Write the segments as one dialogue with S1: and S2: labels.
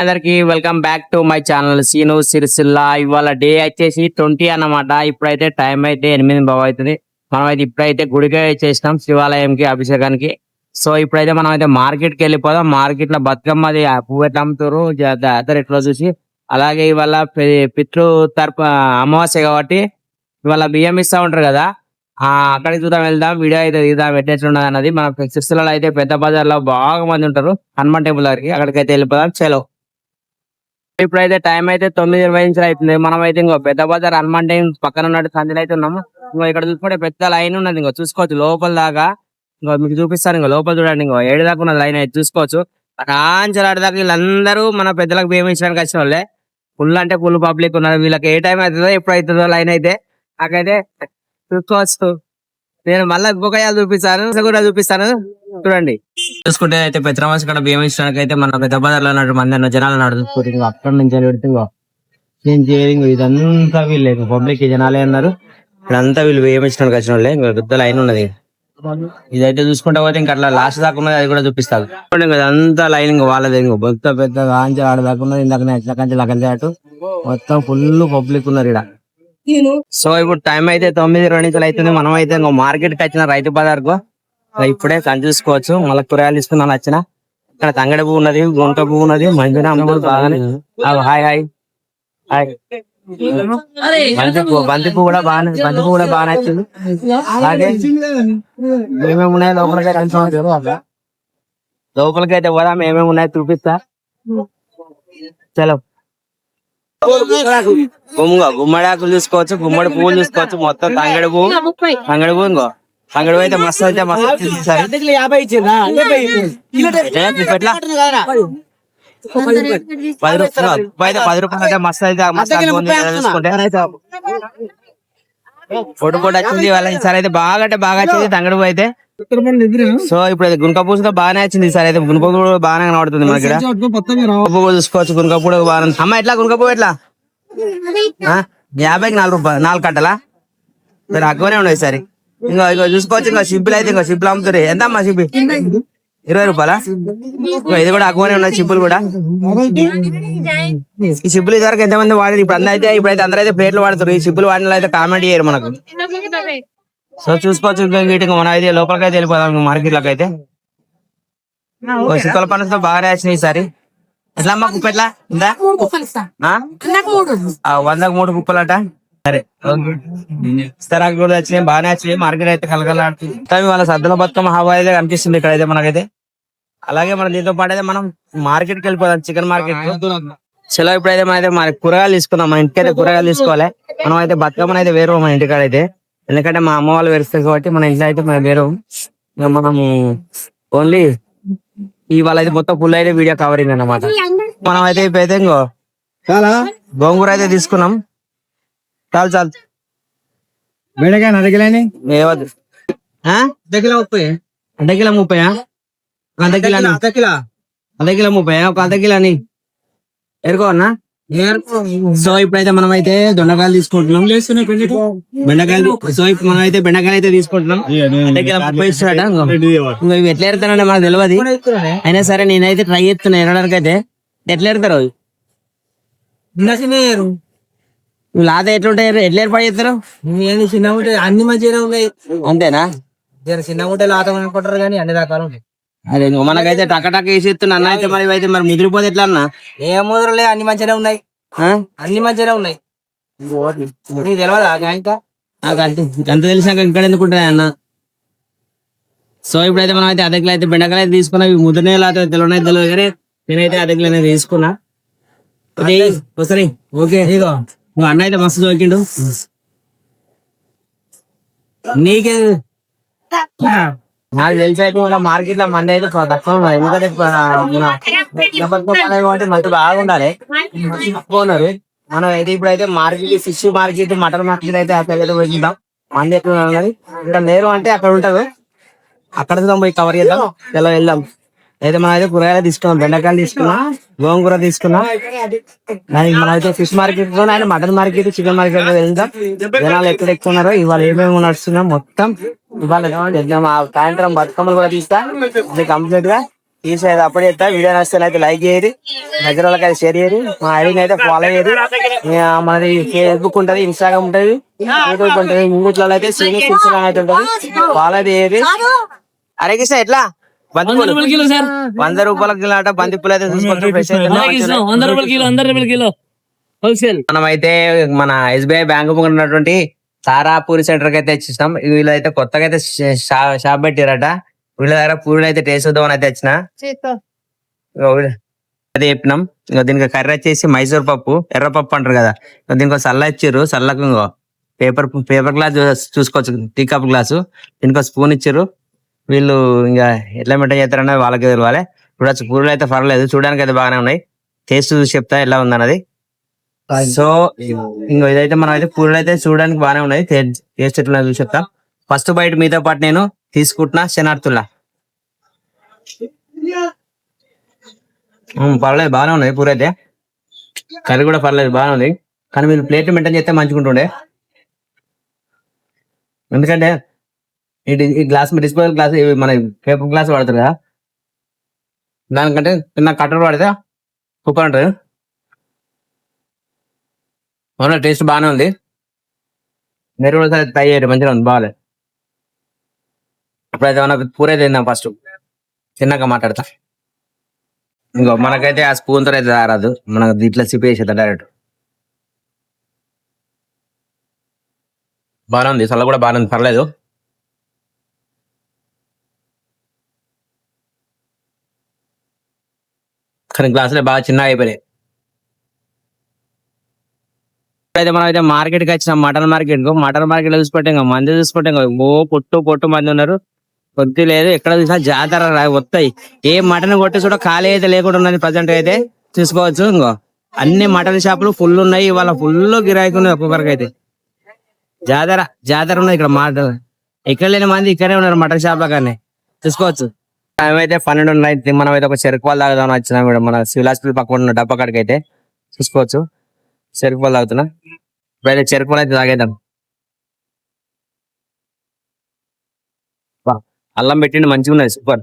S1: అందరికి welcome back to my channel Seenu Sircilla. ఇవాళ day వచ్చేసి 20 అన్నమాట. ఇప్పుడైతే టైం అయితే 8 అవుతుంది. మనం అయితే ఇప్పుడైతే గుడికి చేసినాం శివాలయంకి అభిషేకానికి. సో ఇప్పుడైతే మనం అయితే మార్కెట్ కి వెళ్ళిపోదాం. మార్కెట్ లో బతుకమ్మది పువ్వు ఎట్లా అమ్ముతారు అద్దరు ఎట్లా చూసి, అలాగే ఇవాళ పితృ తరపు అమావాస్య కాబట్టి ఇవాళ బియ్యం ఇస్తా ఉంటారు కదా, అక్కడికి చూద్దాం, వెళ్దాం, వీడియో అయితే తీద్దాం ఎట్లున్నది అన్నది. మన సిరిసిల్లలో అయితే పెద్ద బజార్ లో బాగా మంది ఉంటారు హనుమాన్ టెంపుల్ దగ్గరికి, అక్కడికైతే వెళ్ళిపోదాం. చలో ఇప్పుడైతే టైం అయితే 9:20 అవుతుంది. మనం అయితే ఇంకో పెద్ద బజార్ హనుమాన్ టెంపుల్ పక్కన ఉన్నట్టు సందులో అయితే ఉన్నాము. ఇంకో ఇక్కడ చూసుకుంటే పెద్ద లైన్ ఉన్నది, ఇంకో చూసుకోవచ్చు లోపల దాకా. ఇంకో మీకు చూపిస్తాను, ఇంకో లోపల చూడండి, ఇంకో 7 దాకా ఉన్నది లైన్ అయితే చూసుకోవచ్చు. కాంచలాడి దాకా వీళ్ళందరూ మన పెద్దలకు బియ్యం ఇచ్చడానికి వచ్చిన వాళ్ళే. ఫుల్ అంటే ఫుల్ పబ్లిక్ ఉన్నారు. వీళ్ళకి ఏ టైం అవుతుందో ఎప్పుడు అవుతుందో లైన్ అయితే నాకైతే చూసుకోవచ్చు. నేను మళ్ళీ బుకాయాలు చూపిస్తాను, కూడా చూపిస్తాను చూడండి. చూసుకుంటే అయితే పెద్దరామాస్ ఇక్కడ బియ్యం ఇచ్చడానికి అయితే మన పెద్ద బజార్లో మంది జనాలు నడుచుకుంటే అక్కడ నుంచి పెడుతుంది. ఇదంతా వీళ్ళే పబ్లిక్ జనాలే ఉన్నారు. ఇక్కడంతా వీళ్ళు బియ్యం ఇచ్చడానికి వచ్చిన వాళ్ళే. ఇంకా పెద్ద లైన్ ఉన్నది. ఇదైతే చూసుకుంటా పోతే ఇంకా అట్లా లాస్ట్ దాకా ఉన్నది, అది కూడా చూపిస్తారు. అంతా లైన్ ఇంకా వాళ్ళది. ఇంకో మొత్తం పెద్ద కాంచె ఆడ దాకా ఉన్నది. ఇందాక అటు మొత్తం ఫుల్ పబ్లిక్ ఉన్నారు ఇక్కడ. సో ఇప్పుడు టైం అయితే 9:20 అవుతుంది. మనం అయితే ఇంకో మార్కెట్ కి వచ్చిన రైతు బజార్ కు ఇప్పుడే చూసుకోవచ్చు. మళ్ళీ కూరగాయలు తీసుకున్నాను వచ్చిన. ఇక్కడ తంగడి పువ్వు ఉన్నది, గుంట పువ్వు ఉన్నది, మంచిగా అమ్ముడు బాగానే. Hi hi hi. బంతి పువ్వు కూడా బాగానే వచ్చింది. అలాగే ఏమేమి ఉన్నాయో లోపలికైతే పోదాం, ఏమేమి ఉన్నాయో చూపిస్తా. చలో గుమ్మడాకులు చూసుకోవచ్చు, గుమ్మడి పువ్వులు చూసుకోవచ్చు, మొత్తం తంగడి పువ్వు ఇంకో తంగడి పువ్వు అయితే మస్తు అయితే మస్తు. 10 రూపాయలు అయితే మస్తు అయితే చూసుకుంటే పొట్టు పొట్టు వచ్చింది వాళ్ళ. ఈసారి అయితే బాగా అంటే బాగా వచ్చింది తంగడి పువ్వు అయితే. సో ఇప్పుడు అయితే గునుక పువ్వు బాగానే వచ్చింది. ఈసారి అయితే గునుక పువ్వు బాగానే కనబడుతుంది మనకి. పువ్వు చూసుకోవచ్చు, గునుక పువ్వు బాగా. అమ్మ ఎట్లా గునుక పువ్వు ఎట్లా? 50కి 4 రూపాయలు, 4 కట్టలా? మీరు అక్కువనే ఉండవు ఈసారి. ఇంకో చూసుకోవచ్చు. ఇంకా షింపులు అయితే ఇంకో షింపులు అమ్ముతారు. ఎంత అమ్మా షింపి? 20 రూపాయలా? ఇది కూడా అక్కువనే ఉన్నాయి షింపులు కూడా. ఈ షింపులు ఇదివరకు ఎంతమంది వాడారు, ఇప్పుడైతే అందరూ అయితే ప్లేట్లు వాడుతారు. ఈ షింపులు వాడిన అయితే కామెంట్ చేయరు మనకు. సో చూసుకోవచ్చు. ఇంకా మనం అయితే లోపలికి అయితే వెళ్ళిపోదాం మార్కెట్ లోకి అయితే. శుక్కల పనులతో బాగానే వచ్చినాయి ఈసారి. ఎట్లా అమ్మా కుప్ప ఎట్లా? 100కు 3 కుప్పలట. సరే ఇస్తారాకు కూడా వచ్చినాయి, బాగానే వచ్చినాయి. మార్కెట్ అయితే కలకలాడుతుంది. వాళ్ళ సద్దుల బతుకమ్మ హవా అయితే కనిపిస్తుంది ఇక్కడైతే మనకైతే. అలాగే మన దీంతో పాటు అయితే మనం మార్కెట్ కి వెళ్ళిపోదాం, చికెన్ మార్కెట్. చలో ఇప్పుడైతే మనం అయితే మన కూరగాయలు తీసుకుందాం. మన ఇంటికైతే కూరగాయలు తీసుకోవాలి. మనం అయితే బతుకమ్మని అయితే వేరు మన ఇంటికాడ అయితే, ఎందుకంటే మా అమ్మ వాళ్ళు వేరుస్తారు కాబట్టి మన ఇంట్లో అయితే మనం వేరు. మనం ఓన్లీ ఇవాళ అయితే మొత్తం ఫుల్ అయితే వీడియో కవరింగ్ అన్నమాట. మనం అయితే ఇప్పుడైతే ఇంకో గోంగూర అయితే తీసుకున్నాం. చాలు బెండకాయ అర్ధకిలోని ఏవద్దు. అర్ధకిలో 30, అర్ధకిలో 30, అర్ధకిలో 30, ఒక అర్ధకిలోని ఎరుకోన్నా. సో ఇప్పుడైతే మనం అయితే దొండకాయలు తీసుకుంటున్నాం, బెండకాయలు. సో ఇప్పుడు మనం అయితే బెండకాయలు అయితే తీసుకుంటున్నాం. అర్ధకిలో 30 ఇస్తాడట. ఇవి ఎట్లా ఎడతానంటే మనకు తెలియదు, అయినా సరే నేనైతే ట్రై చేస్తున్నా ఎరడానికి అయితే. ఎట్లా ఎడతారు లాదే? ఎట్లుంటాయి, ఎట్లా ఏర్పాటు చేస్తారు? చిన్నగా ఉంటాయి, అన్ని మంచిగానే ఉన్నాయి. అంతేనా? చిన్నగా ఉంటాయి, లాత అనుకుంటారు కానీ అన్ని రకాలు ఉంటాయి. అదే మనకైతే టకటక వేసి ఇస్తున్నా అన్న. అయితే మరి అయితే మరి ముదిరిపోతే ఎట్లా అన్న? ఏ ముదరలే, అన్ని మంచిగానే ఉన్నాయి, అన్ని మంచిగానే ఉన్నాయి. నీకు తెలియదా? ఇంకా నాకు అంత తెలిసినాక ఇక్కడ ఎందుకుంటాయి అన్న. సో ఇప్పుడైతే మనం అయితే అర్ధకిలో అయితే బెండకాయలు అయితే తీసుకున్నా. ఇవి ముదిరినే లేకపోతే తెలియదు కానీ నేనైతే అర్ధకిలో అనేది తీసుకున్నా. సరే ఓకే. ఇగో నువ్వు అన్న అయితే మస్తు దొరికిండు. నీకే నాకు తెలిసి అయితే మన మార్కెట్ లో మంది అయితే తక్కువ ఉన్నాయి. ఎందుకంటే మంచి బాగా ఉండాలి, తక్కువ ఉన్నారు. మనం అయితే ఇప్పుడైతే market, fish market, mutton market అయితే అక్కడ వెళ్దాం. మంది ఎక్కడ ఉన్నది ఇక్కడ నేరు అంటే అక్కడ ఉంటది, అక్కడ పోయి కవర్ చేద్దాం. ఎలా వెళ్దాం. అయితే మనం అయితే కూరగాయలు తీసుకున్నాం, బెండకాయలు తీసుకున్నాం, గోంగూర తీసుకున్నాం. మనం అయితే ఫిష్ మార్కెట్ లో మటన్ మార్కెట్, చికెన్ మార్కెట్ లో వెళ్దాం. జనాలు ఎక్కడ ఎక్కువ ఉన్నారో, ఇవాళ ఏమేమి నడుస్తున్నాం మొత్తం ఇవాళ సాయంత్రం బతుకమ్మలు కూడా తీస్తా కంప్లీట్ గా. తీసేది అప్పుడు చెప్తా. వీడియో నచ్చితే అయితే లైక్ చేయరు, దగ్గర వాళ్ళకి అయితే షేర్ చేయరు, మా ఐడిని అయితే ఫాలో చేయరు. మనది ఫేస్బుక్ ఉంటది, ఇన్స్టాగ్రామ్ ఉంటది, యూట్యూబ్ ఉంటది. ఇంగ్లీష్ లో అయితే సీనియర్ సిల్సిలా అయితే ఉంటది, ఫాలో అయితే చేయరు. అరే కృష్ణ ఎట్లా బంతిపూలు 100 రూపాయల కిలో అట. బంతిపూలు అయితే చూసుకోవచ్చు, ఫ్రెష్ అయితే మనం అయితే మన ఎస్బీఐ బ్యాంక్ ముందు ఉన్నటువంటి తారాపూరి సెంటర్ కి అయితే వచ్చేసినాం. వీళ్ళు అయితే కొత్తగా అయితే షాప్ పెట్టారట. వీళ్ళ దగ్గర పూరీలు అయితే టేస్ట్ చూద్దామని అయితే వచ్చిన అదే చెప్పినాం. ఇంకా దీనికి కర్రీ వచ్చేసి మైసూర్ పప్పు, ఎర్రపప్పు అంటారు కదా. దీనికి సల్ల ఇచ్చారు, సల్లకు ఇంకో పేపర్ గ్లాస్ చూసుకోవచ్చు, టీ కప్ గ్లాసు. దీనికి స్పూన్ ఇచ్చారు. వీళ్ళు ఇంకా ఎట్లా మెయింటైన్ చేస్తారన్నది వాళ్ళకి తెలియాలి. చూడొచ్చు, పూరీలు అయితే పర్లేదు, చూడడానికి అయితే బాగానే ఉన్నాయి. టేస్ట్ చూసి చెప్తా ఎలా ఉందన్నది. సో ఇంకో ఇదైతే మనం అయితే పూరీలు అయితే చూడడానికి బాగానే ఉన్నాయి, టేస్ట్ ఎట్లా చూసి చెప్తా. ఫస్ట్ బయట మీతో పాటు నేను తీసుకుంటున్నా శనార్థుల్లా. పర్లేదు, బాగానే ఉన్నాయి పూరి అయితే. కర్రీ కూడా పర్లేదు, బాగానే ఉంది. కానీ మీరు ప్లేట్ మెయింటైన్ చేస్తే మంచిగుంటుండే. ఎందుకంటే ఈ గ్లాస్ డిస్పోజల్ గ్లాస్ మన పేపర్ గ్లాస్ వాడతారు కదా, దానికంటే చిన్న కట్టర్ వాడితే సూపర్ ఉంటుంది. అవునా, టేస్ట్ బాగానే ఉంది. మీరు కూడా సరే ట్రై చేయరు, మంచిగా ఉంది, బాగాలేదు. ఇప్పుడైతే మన పూరి అయితే తిందాం, ఫస్ట్ తిన్నాక మాట్లాడతా. ఇంకో మనకైతే ఆ స్పూన్ తో అయితే రాదు, మనకు దీంట్లో సిపేసేద్దాం డైరెక్ట్. బాగానే ఉంది, సల్ల కూడా బాగానే ఉంది, పర్లేదు. కానీ గ్లాసులే బాగా చిన్నగా అయిపోయాయి. అయితే మనం అయితే మార్కెట్ కి వచ్చినాం, మటన్ మార్కెట్ కు. మటన్ మార్కెట్ లో చూసుకుంటే ఇంకా మంది చూసుకుంటే ఇంకా పొట్టు మంది ఉన్నారు, కొద్ది లేదు. ఎక్కడ చూసినా జాతర వస్తాయి. ఏ మటన్ కొట్టి కూడా ఖాళీ అయితే లేకుండా ఉన్నది ప్రజెంట్ అయితే చూసుకోవచ్చు. ఇంకో అన్ని మటన్ షాపులు ఫుల్ ఉన్నాయి, ఇవాళ ఫుల్ గిరాకీ ఉన్నాయి. ఒక్కొక్కరికి అయితే జాతర ఉన్నది ఇక్కడ. ఇక్కడ లేని మంది ఇక్కడే ఉన్నారు మటన్ షాప్ లో, కానీ చూసుకోవచ్చు. మేమైతే 12 మనం అయితే ఒక చెరుకు పాలు తాగుదామని వచ్చినాం కూడా, మన సివిల్ హాస్పిటల్ పక్కన ఉన్న డబ్బా కాడికి అయితే చూసుకోవచ్చు. చెరుకు పాలు తాగుతున్నా, ఇప్పుడైతే చెరుకు పాలు అయితే తాగేద్దాం. అల్లం పెట్టిండి, మంచిగా ఉన్నది, సూపర్.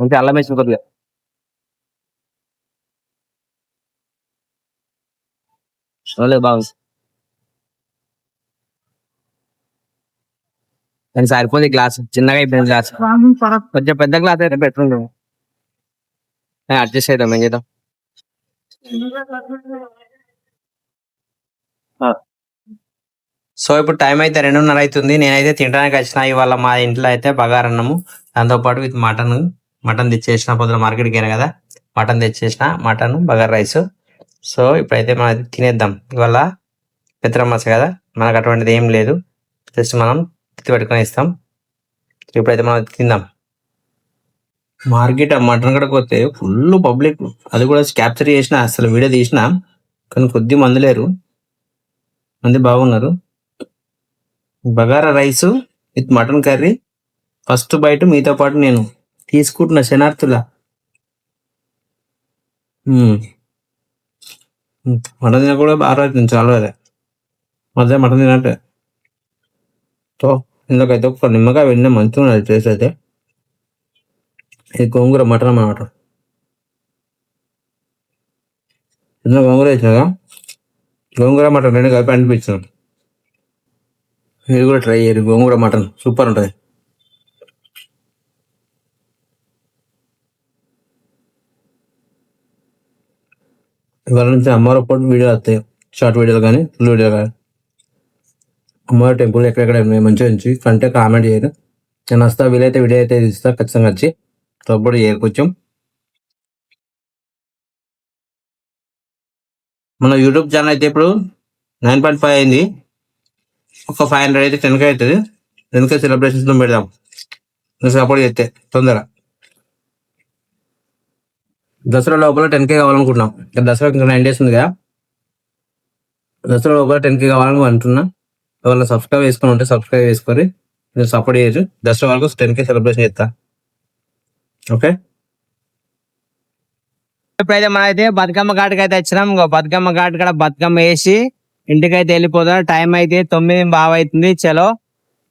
S1: అంటే అల్లం వేసిన కొద్దిగా బాగుంది. దానికి సరిపోయింది గ్లాస్, చిన్నగా అయిపోయింది గ్లాస్. కొంచెం పెద్ద గ్లాస్ అయితే పెట్టుండే, అడ్జస్ట్ అవుతాం, ఏం చేద్దాం. సో ఇప్పుడు టైం అయితే 2:30 అవుతుంది. నేనైతే తినడానికి వచ్చిన. ఇవాళ మా ఇంట్లో అయితే బగారన్నము, దాంతోపాటు విత్ మటన్ తెచ్చేసిన. పొద్దున మార్కెట్కి వెళ్ళాను కదా, మటన్ తెచ్చేసిన, మటన్ బగారా రైస్. సో ఇప్పుడైతే మనం అయితే తినేద్దాం. ఇవాళ పిత్రమాస కదా, మనకు అటువంటిది ఏం లేదు, జస్ట్ మనం పెట్టుకొని ఇస్తాం. ఇప్పుడైతే మనం తిందాం. మార్కెట్ మటన్ కూడా పోతే ఫుల్ పబ్లిక్, అది కూడా క్యాప్చర్ చేసిన, అసలు వీడియో తీసిన. కానీ కొద్ది మంది లేరు, మంది బాగున్నారు. Bagara rice with mutton curry, first బయట మీతో పాటు నేను తీసుకుంటున్న శనార్థులా. మటన్ తిన కూడా బాగా అవుతుంది, చాలా మధ్య మటన్ తినట్టే. సో ఇందుకైతే ఒక నిమ్మకాయ వెళ్ళిన మంచిగా ఉన్నది టేస్ట్ అయితే. ఇది గోంగూర మటన్ అన్నమాట. ఇందులో గోంగూర వేసినాగా, గోంగూర మటన్ రెండు కలిపి అనిపించాను. మీరు కూడా ట్రై చేయరు, గోంగూర మటన్ సూపర్ ఉంటుంది. ఇవాళ నుంచి అమ్మవారి పాటు వీడియో వస్తాయి, షార్ట్ వీడియోలు కానీ ఫుల్ వీడియో కానీ. అమ్మవారి టెంపుల్ ఎక్కడెక్కడ మంచిగా ఉంచి కంటే కామెంట్ చేయరు. నేను వస్తా, వీలైతే వీడియో అయితే ఇస్తా ఖచ్చితంగా వచ్చి. సపోర్ట్ చేయరు కొంచెం. మన యూట్యూబ్ ఛానల్ అయితే ఇప్పుడు 9.5 అయింది. ఒక 500 అయితే 10K అవుతుంది. 10K సెలబ్రేషన్స్ పెడదాం, సపోర్ట్ చేస్తే తొందర. దసరా లోపల 10K కావాలనుకుంటున్నాం. దసరా ఇంకా 9 days ఉంది కదా, దసరా లోపల 10K కావాలని అంటున్నా. ఎవరైనా సబ్స్క్రైబ్ చేసుకుని ఉంటే సబ్స్క్రైబ్ చేసుకొని మీరు సపోర్ట్ చేయొచ్చు. దసరా వరకు 10K సెలబ్రేషన్ చేస్తా, ఓకే. ఇప్పుడైతే మనం అయితే బతుకమ్మ ఘాటుకి అయితే వచ్చినాం. ఇంకో బతుకమ్మ ఘాటు కూడా బతుకమ్మ వేసి ఇంటికైతే వెళ్ళిపోతాం. టైం అయితే 9 బాగా అవుతుంది. చలో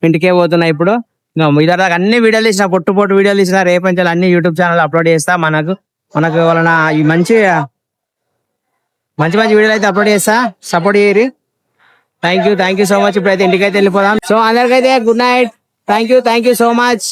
S1: ఇంటికే పోతున్నా ఇప్పుడు. ఇంకా మీద దాకా అన్ని వీడియోలు తీసిన పొట్టు వీడియోలు తీసిన రేపంచాలి అన్ని యూట్యూబ్ ఛానల్ అప్లోడ్ చేస్తా. మనకు వలన ఈ మంచి వీడియోలు అయితే అప్లోడ్ చేస్తా. సపోర్ట్ చేయరు. Thank you so much. ఇప్పుడైతే ఇంటికైతే వెళ్ళిపోదాం. సో అందరికైతే good night. Thank you so much.